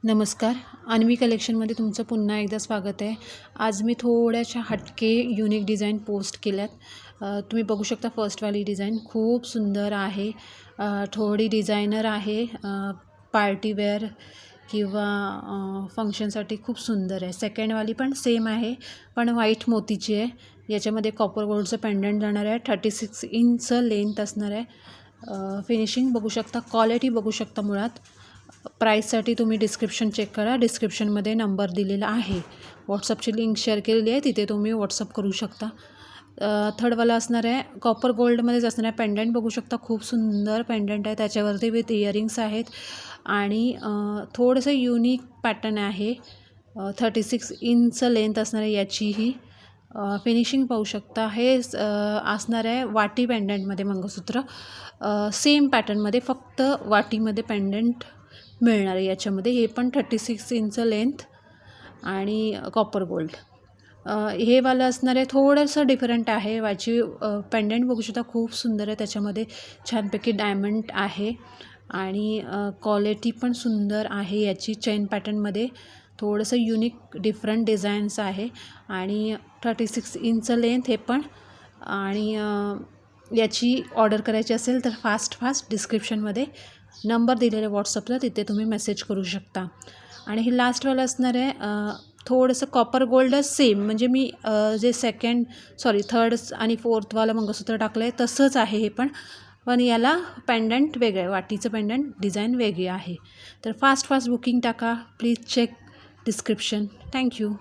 नमस्कार. अन्वी कलेक्शनमध्ये तुमचं पुन्हा एकदा स्वागत आहे. आज मी थोड्याशा हटके युनिक डिझाईन पोस्ट केल्यात. तुम्ही बघू शकता फर्स्टवाली डिझाईन खूप सुंदर आहे. थोडी डिझायनर आहे. पार्टीवेअर किंवा फंक्शनसाठी खूप सुंदर आहे. सेकंडवाली पण सेम आहे पण व्हाईट मोतीची आहे. याच्यामध्ये कॉपर गोल्डचं पेंडंट जाणार आहे. 36 इंच लेंथ असणार आहे. फिनिशिंग बघू शकता, क्वालिटी बघू शकता. मुळात प्राईससाठी तुम्ही डिस्क्रिप्शन चेक करा. डिस्क्रिप्शनमध्ये नंबर दिलेला आहे. व्हॉट्सअपची लिंक शेअर केलेली आहे, तिथे तुम्ही व्हॉट्सअप करू शकता. थर्डवाला असणार आहे कॉपर गोल्डमध्येच असणार आहे. पेंडंट बघू शकता, खूप सुंदर पेंडंट आहे. त्याच्यावरती विथ इयरिंग्स आहेत आणि थोडंसं युनिक पॅटर्न आहे. 36 इंच लेंथ असणार आहे याचीही. फिनिशिंग पाहू शकता. हे असणार आहे वाटी पेंडंटमध्ये मंगळसूत्र. सेम पॅटर्नमध्ये फक्त वाटीमध्ये पेंडंट मिळणार आहे याच्यामध्ये. हे पण 36 इंच लेंथ आणि कॉपर गोल्ड. हे वालं असणार आहे थोडंसं डिफरंट आहे. वाची पेंडंट बघू शकता, खूप सुंदर आहे. त्याच्यामध्ये छानपैकी डायमंड आहे आणि क्वालिटी पण सुंदर आहे याची. चेन पॅटर्नमध्ये थोडंसं युनिक डिफरंट डिझाईन्स आहे आणि 36 इंच लेंथ हे पण. आणि याची ऑर्डर करायची असेल तर फास्ट डिस्क्रिप्शनमध्ये नंबर दिलेला व्हॉट्सअपला, तिथे तुम्ही मेसेज करू शकता. आणि हे लास्टवालं असणार आहे थोडंसं कॉपर गोल्डच सेम, म्हणजे मी जे थर्ड आणि फोर्थवालं मंगळसूत्र टाकलं आहे तसंच आहे हे पण याला पेंडंट वेगळं आहे. वाटीचं पेंडंट डिझाईन वेगळी आहे. तर फास्ट बुकिंग टाका. Please check description. थँक्यू.